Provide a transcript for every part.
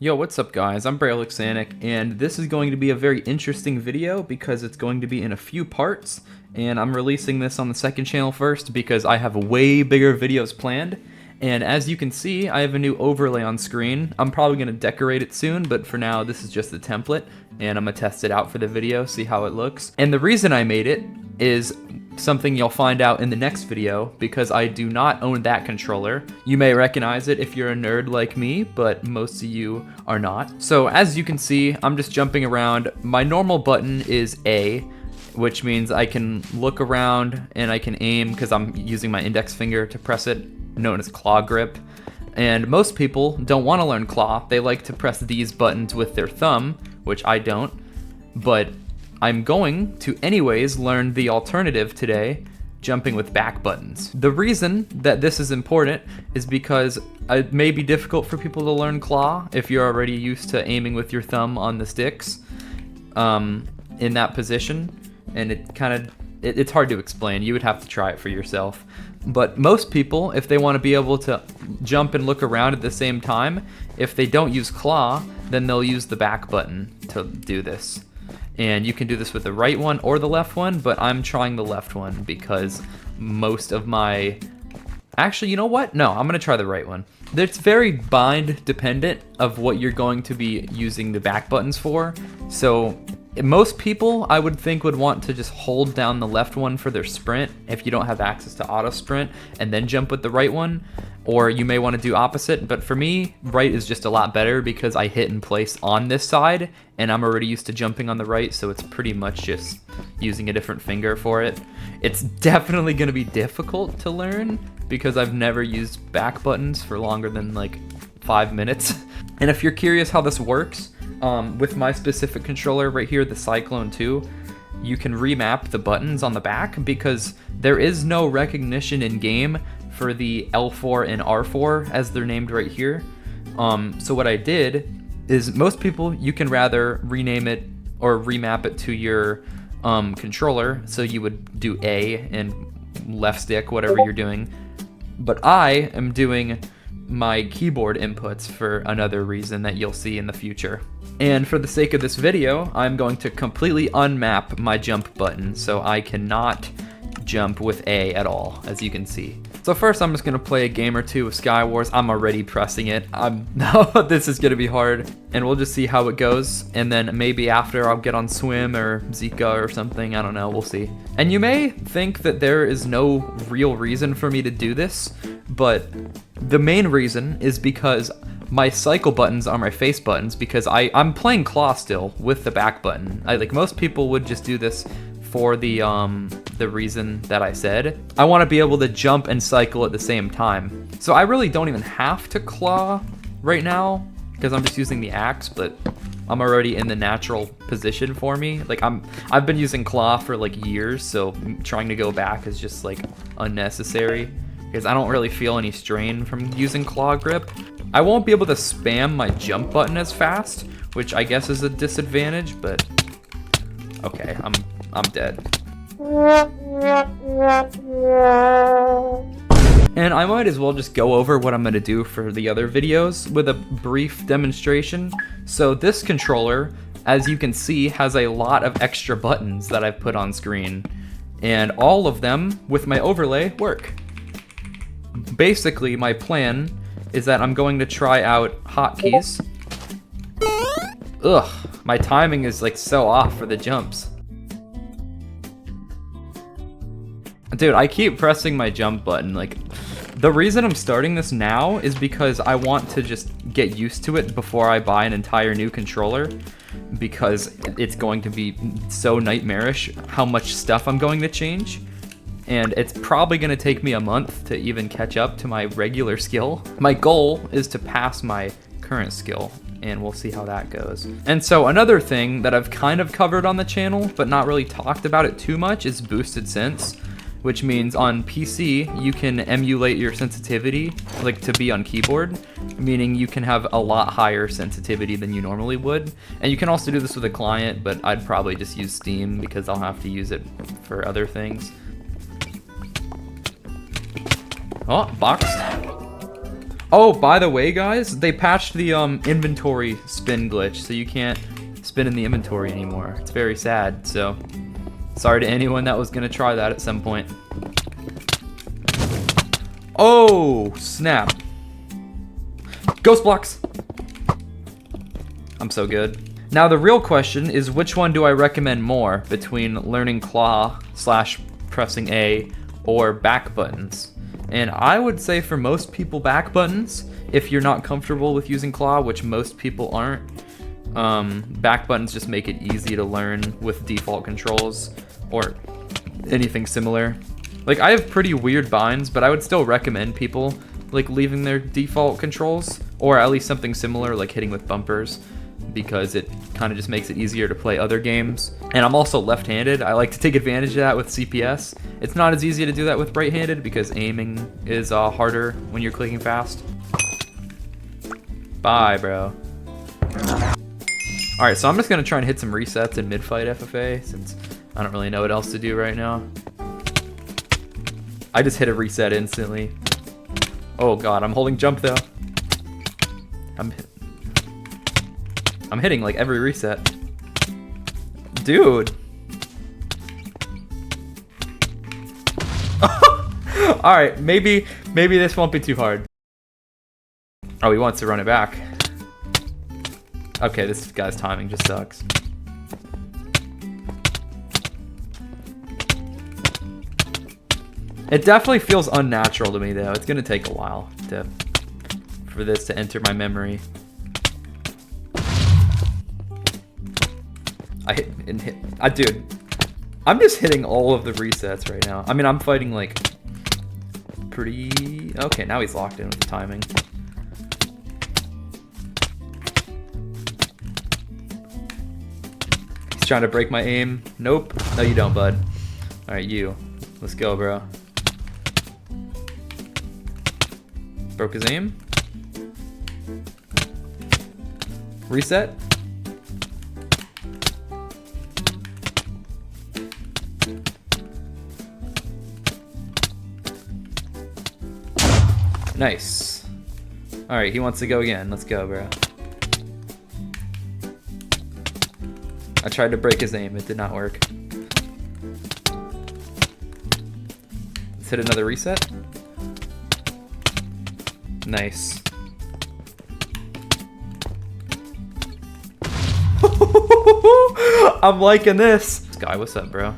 Yo, what's up guys? I'm Braillexianic, and this is going to be a very interesting video because it's going to be in a few parts, and I'm releasing this on the second channel first because I have way bigger videos planned. And as you can see, I have a new overlay on screen. I'm probably going to decorate it soon, but for now this is just the template, and I'm going to test it out for the video, see how it looks. And the reason I made it is something you'll find out in the next video, because I do not own that controller. You may recognize it if you're a nerd like me, but most of you are not. So as you can see, I'm just jumping around. My normal button is A, which means I can look around and I can aim because I'm using my index finger to press it, known as claw grip. And most people don't want to learn claw. They like to press these buttons with their thumb, which I don't. But I'm going to anyways learn the alternative today, jumping with back buttons. The reason that this is important is because it may be difficult for people to learn claw if you're already used to aiming with your thumb on the sticks in that position, and it's hard to explain. You would have to try it for yourself. But most people, if they want to be able to jump and look around at the same time, if they don't use claw, then they'll use the back button to do this. And you can do this with the right one or the left one, but I'm trying the left one because most of my... Actually, you know what? No, I'm gonna try the right one. It's very bind dependent of what you're going to be using the back buttons for. So most people, I would think, would want to just hold down the left one for their sprint if you don't have access to auto sprint, and then jump with the right one. Or you may want to do opposite, but for me, right is just a lot better because I hit in place on this side, and I'm already used to jumping on the right, so it's pretty much just using a different finger for it. It's definitely going to be difficult to learn because I've never used back buttons for longer than like 5 minutes. And if you're curious how this works, with my specific controller right here, the Cyclone 2, you can remap the buttons on the back because there is no recognition in game for the L4 and R4 as they're named right here. So what I did is, most people, you can rather rename it or remap it to your controller, so you would do A and left stick, whatever you're doing. But I am doing my keyboard inputs for another reason that you'll see in the future. And for the sake of this video, I'm going to completely unmap my jump button, so I cannot jump with A at all, as you can see. So first I'm just gonna play a game or two of Skywars. I'm already pressing it. This is gonna be hard, and we'll just see how it goes. And then maybe after I'll get on Swim or Zika or something, I don't know, we'll see. And you may think that there is no real reason for me to do this, but the main reason is because my cycle buttons are my face buttons, because I'm playing claw still with the back button. Like most people would just do this for the reason that I said. I want to be able to jump and cycle at the same time. So I really don't even have to claw right now because I'm just using the axe, but I'm already in the natural position for me. Like I've been using claw for like years, so trying to go back is just like unnecessary because I don't really feel any strain from using claw grip. I won't be able to spam my jump button as fast, which I guess is a disadvantage, but okay, I'm dead. And I might as well just go over what I'm gonna do for the other videos with a brief demonstration. So this controller, as you can see, has a lot of extra buttons that I've put on screen, and all of them with my overlay work. Basically, my plan is that I'm going to try out hotkeys. Ugh, my timing is like so off for the jumps. Dude, I keep pressing my jump button. Like, the reason I'm starting this now is because I want to just get used to it before I buy an entire new controller, because it's going to be so nightmarish how much stuff I'm going to change. And it's probably going to take me a month to even catch up to my regular skill. My goal is to pass my current skill, and we'll see how that goes. And so another thing that I've kind of covered on the channel, but not really talked about it too much, is boosted sense, which means on PC, you can emulate your sensitivity, like to be on keyboard, meaning you can have a lot higher sensitivity than you normally would. And you can also do this with a client, but I'd probably just use Steam because I'll have to use it for other things. Oh, boxed. Oh, by the way, guys, they patched the inventory spin glitch, so you can't spin in the inventory anymore. It's very sad, so sorry to anyone that was gonna try that at some point. Oh, snap. Ghost blocks. I'm so good. Now the real question is, which one do I recommend more between learning claw / pressing A or back buttons? And I would say for most people, back buttons, if you're not comfortable with using claw, which most people aren't. Back buttons just make it easy to learn with default controls or anything similar. Like, I have pretty weird binds, but I would still recommend people like leaving their default controls, or at least something similar, like hitting with bumpers, because it kind of just makes it easier to play other games. And I'm also left-handed. I like to take advantage of that with CPS. It's not as easy to do that with right-handed because aiming is harder when you're clicking fast. Bye, bro. Alright, so I'm just gonna try and hit some resets in mid-fight FFA, since I don't really know what else to do right now. I just hit a reset instantly. Oh god, I'm holding jump though. I'm hitting like every reset. Dude. Alright, maybe this won't be too hard. Oh, he wants to run it back. Okay, this guy's timing just sucks. It definitely feels unnatural to me though. It's gonna take a while for this to enter my memory. Dude, I'm just hitting all of the resets right now. I mean, I'm fighting like pretty... Okay, now he's locked in with the timing. He's trying to break my aim. Nope. No, you don't, bud. All right, you. Let's go, bro. Broke his aim. Reset. Nice. All right, he wants to go again. Let's go, bro. I tried to break his aim. It did not work. Let's hit another reset. Nice. I'm liking this. Sky, what's up, bro?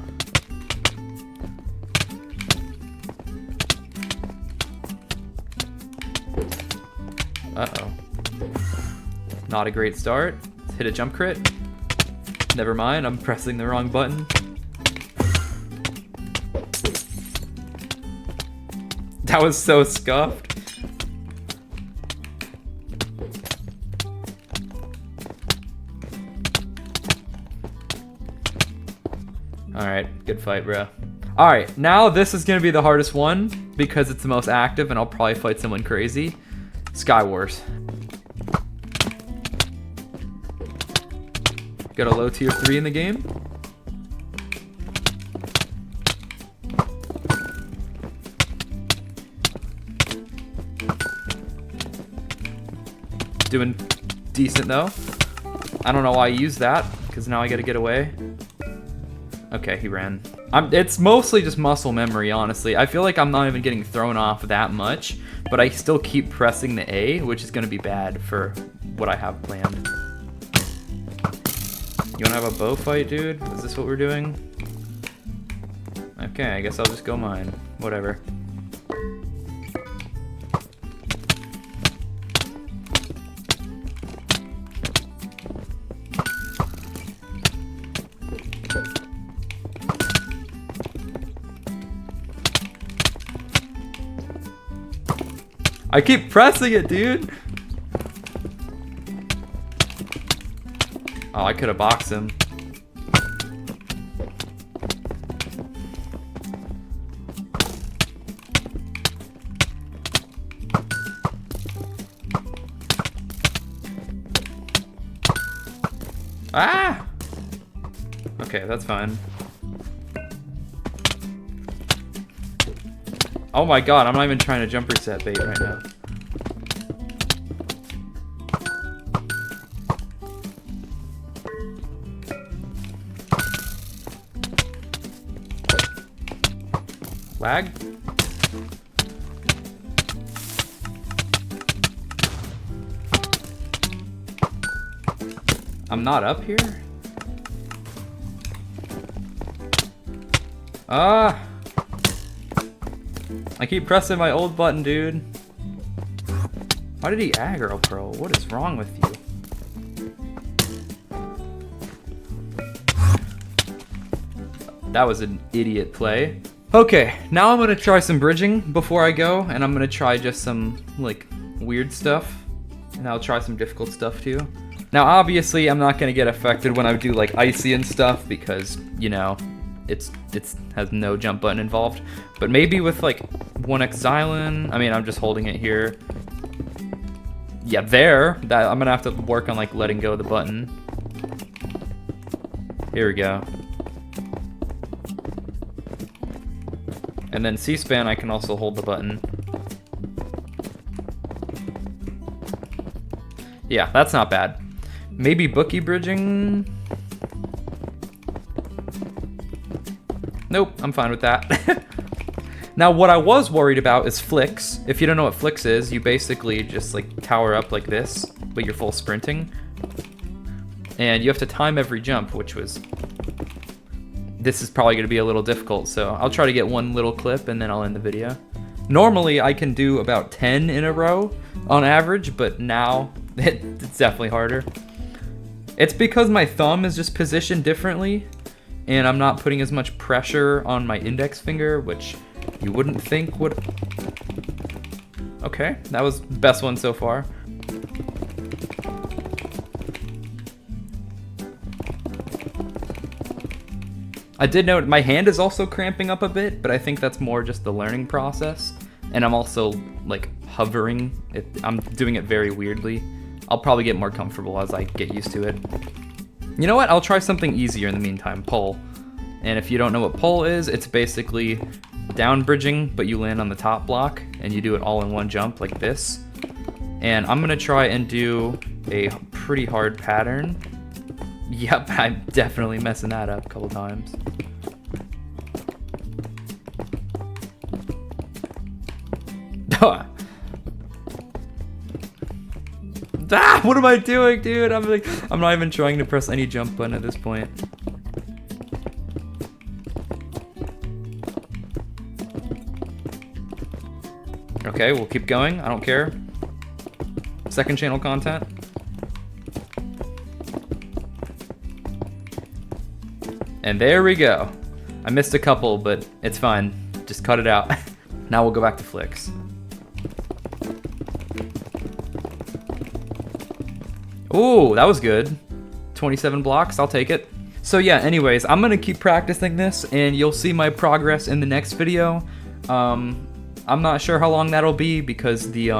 Uh-oh. Not a great start. Let's hit a jump crit. Never mind, I'm pressing the wrong button. That was so scuffed. Alright, good fight, bro. Alright, now this is gonna be the hardest one because it's the most active and I'll probably fight someone crazy. Sky Wars. Got a low tier 3 in the game. Doing decent though. I don't know why I used that, because now I gotta get away. Okay, he ran. It's mostly just muscle memory, honestly. I feel like I'm not even getting thrown off that much, but I still keep pressing the A, which is gonna be bad for what I have planned. You wanna have a bow fight, dude? Is this what we're doing? Okay, I guess I'll just go mine. Whatever. I keep pressing it, dude. Oh, I could have boxed him. Ah! Okay, that's fine. Oh my god, I'm not even trying to jump reset bait right now. Lag? I'm not up here? Ah! I keep pressing my old button, dude. Why did he aggro, bro? What is wrong with you? That was an idiot play. Okay, now I'm gonna try some bridging before I go, and I'm gonna try just some, like, weird stuff. And I'll try some difficult stuff too. Now, obviously, I'm not gonna get affected when I do, like, icy and stuff, because, you know, it's has no jump button involved. But maybe with, like, 1x Xylan, I mean, I'm just holding it here. Yeah, there, that I'm gonna have to work on, like, letting go of the button. Here we go. And then C-SPAN, I can also hold the button. Yeah, that's not bad. Maybe bookie bridging? Nope, I'm fine with that. Now, what I was worried about is flicks. If you don't know what flicks is, you basically just like tower up like this, but you're full sprinting. And you have to time every jump, which was... This is probably gonna be a little difficult, so I'll try to get one little clip and then I'll end the video. Normally, I can do about 10 in a row on average, but now it's definitely harder. It's because my thumb is just positioned differently, and I'm not putting as much pressure on my index finger, which you wouldn't think would... Okay, that was the best one so far. I did note my hand is also cramping up a bit, but I think that's more just the learning process. And I'm also like hovering. I'm doing it very weirdly. I'll probably get more comfortable as I get used to it. You know what? I'll try something easier in the meantime, pull. And if you don't know what pull is, it's basically down bridging, but you land on the top block and you do it all in one jump like this. And I'm gonna try and do a pretty hard pattern. Yep, I'm definitely messing that up a couple times. Ah, what am I doing, dude? I'm not even trying to press any jump button at this point. Okay, we'll keep going. I don't care. Second channel content. And there we go. I missed a couple, but it's fine. Just cut it out. Now we'll go back to flicks. Ooh, that was good. 27 blocks, I'll take it. So yeah, anyways, I'm gonna keep practicing this and you'll see my progress in the next video. I'm not sure how long that'll be because the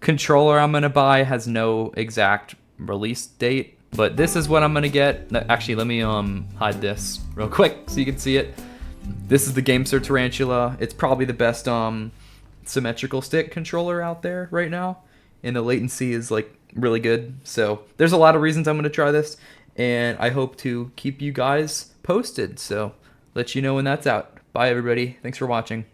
controller I'm gonna buy has no exact release date. But this is what I'm gonna get. Actually, let me hide this real quick so you can see it. This is the GameSir Tarantula. It's probably the best symmetrical stick controller out there right now. And the latency is like really good. So there's a lot of reasons I'm gonna try this. And I hope to keep you guys posted. So let you know when that's out. Bye everybody. Thanks for watching.